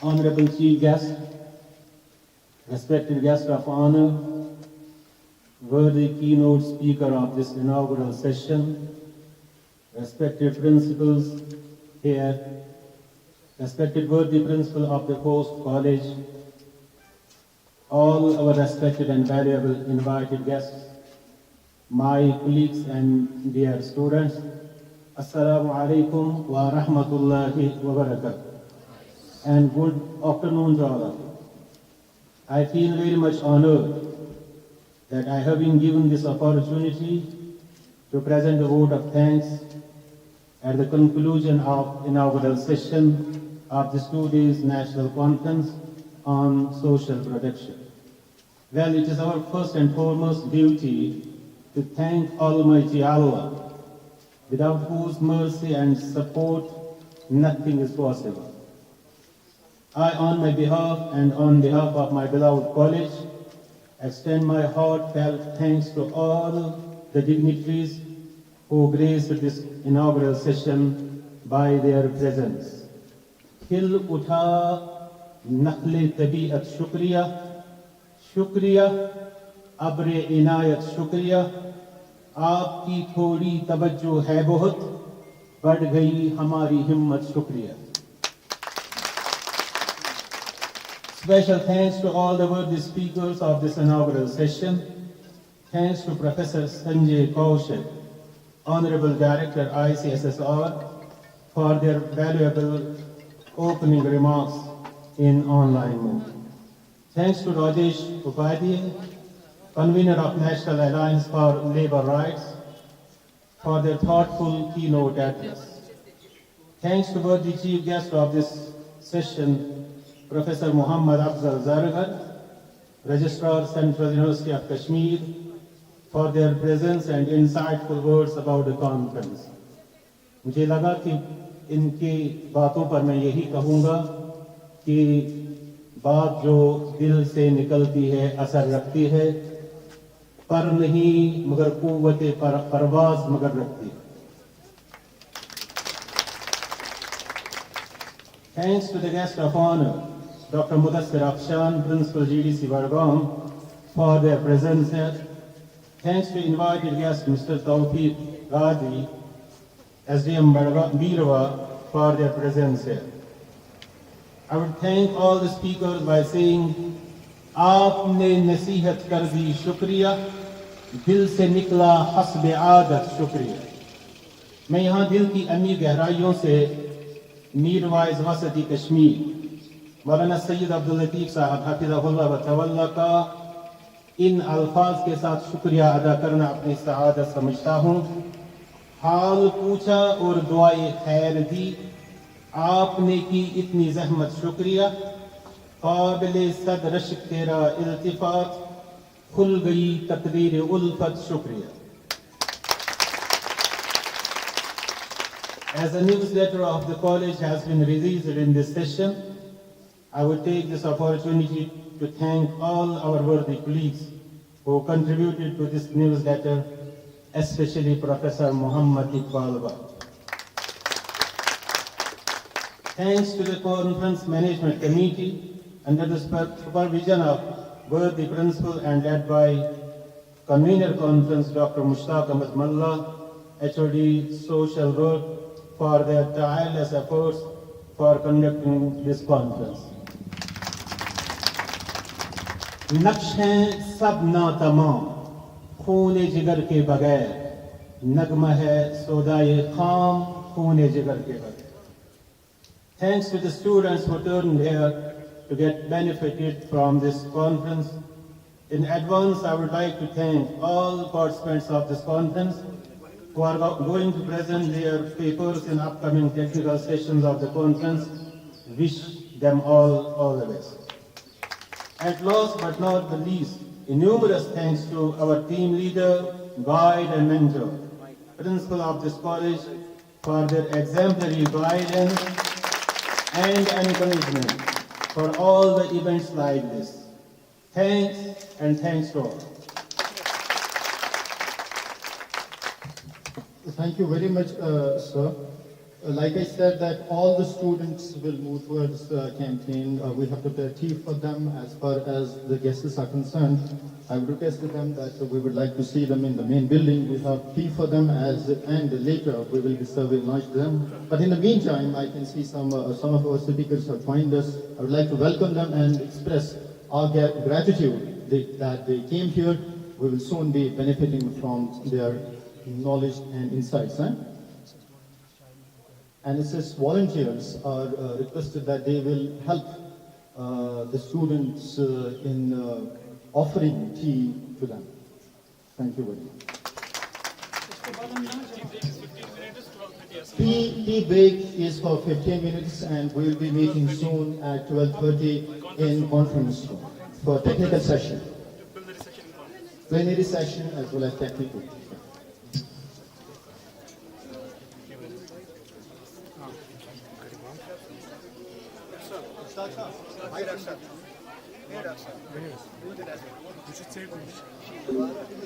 Honorable Chief Guest, respected guest of honor, worthy keynote speaker of this inaugural session, respected principals here, respected worthy principal of the host college, all our respected and valuable invited guests, my colleagues and dear students, Assalamu alaikum wa rahmatullahi wa barakatuh. And good afternoon to all of you. I feel very much honored that I have been given this opportunity to present a vote of thanks at the conclusion of inaugural session of this 2 days National Conference on Social Protection. Well, it is our first and foremost duty to thank Almighty Allah, without whose mercy and support nothing is possible. I, on my behalf and on behalf of my beloved college, extend my heartfelt thanks to all the dignitaries who graced this inaugural session by their presence. Khil utha nakhle tabiat shukriya, shukriya abre inayat shukriya, aapki thodi tawajjuh hai bahut, बढ़ गई हमारी हिम्मत शुक्रिया. Special thanks to all the worthy speakers of this inaugural session. Thanks to Professor Sanjay Kaushik, Honorable Director ICSSR, for their valuable opening remarks in online mode. Thanks to Rajesh Upadhyay, Convener of National Alliance for Labour Rights, for their thoughtful keynote address. Thanks to worthy chief guest of this session, Professor Muhammad Afzal Zargar, Registrar Central University of Kashmir, for their presence and insightful words about the conference. मुझे लगा कि इनकी बातों पर मैं यही कहूँगा कि बात जो दिल से निकलती है असर रखती है, पर नहीं मगर कुव्वत परवाज़ मगर रखती है. Thanks to the guest of honor, Dr. Mudassir Afshan, Principal GDC Vargam, for their presence here. Thanks to invited guest Mr. Tawfiq Ghadi, SDM Birwa, for their presence here. I would thank all the speakers by saying, आपने नसीहत कर दी शुक्रिया, दिल से निकला हस्ब आदत शुक्रिया। मैं यहाँ दिल की अमी गहराइयों से मीर वाइज वसती कश्मीर मौलाना सैयद अब्दुल लतीफ साहब हाफिज़हुल्लाह व तवल्ला का इन अल्फाज के साथ शुक्रिया अदा करना अपनी सआदत समझता हूँ। हाल पूछा और दुआए खैर दी, आपने की इतनी जहमत शुक्रिया। काबिल सदरश तेरा इल्तिफात, खुल गई तकदीर उल्फत शुक्रिया। As a newsletter of the college has been released in this session, I would take this opportunity to thank all our worthy colleagues who contributed to this newsletter, especially Professor Muhammad Iqbalba. Thanks to the Conference Management Committee, under the supervision of worthy principal and led by Convener Conference Dr. Mushtaq Ahmad Mullah, HOD Social Work, for their tireless efforts for conducting this conference. नक्श हैं सब नातमाम, खूने जिगर के बगैर, नगमा है सौदाए खाम, खूने जिगर के बगैर. Thanks to the students who turned here to get benefited from this conference. In advance, I would like to thank all participants of this conference who are going to present their papers in upcoming technical sessions of the conference. Wish them all the best. At last but not the least, innumerous thanks to our team leader, guide and mentor, principal of this college, for their exemplary guidance and encouragement for all the events like this. Thanks and thanks to all. Thank you very much, sir. Like I said, that all the students will move towards the canteen. We have prepared tea for them. As far as the guests are concerned, I would request them that we would like to see them in the main building. We have tea for them, and later we will be serving lunch to them. But in the meantime, I can see some of our speakers have joined us. I would like to welcome them and express our gratitude that they came here. We will soon be benefiting from their knowledge and insights. And it says volunteers are requested that they will help the students in offering tea to them. Thank you very much. Tea break is for 15 minutes, and we will be meeting soon at 12:30 in conference room for technical session. Plenary session as well as technical.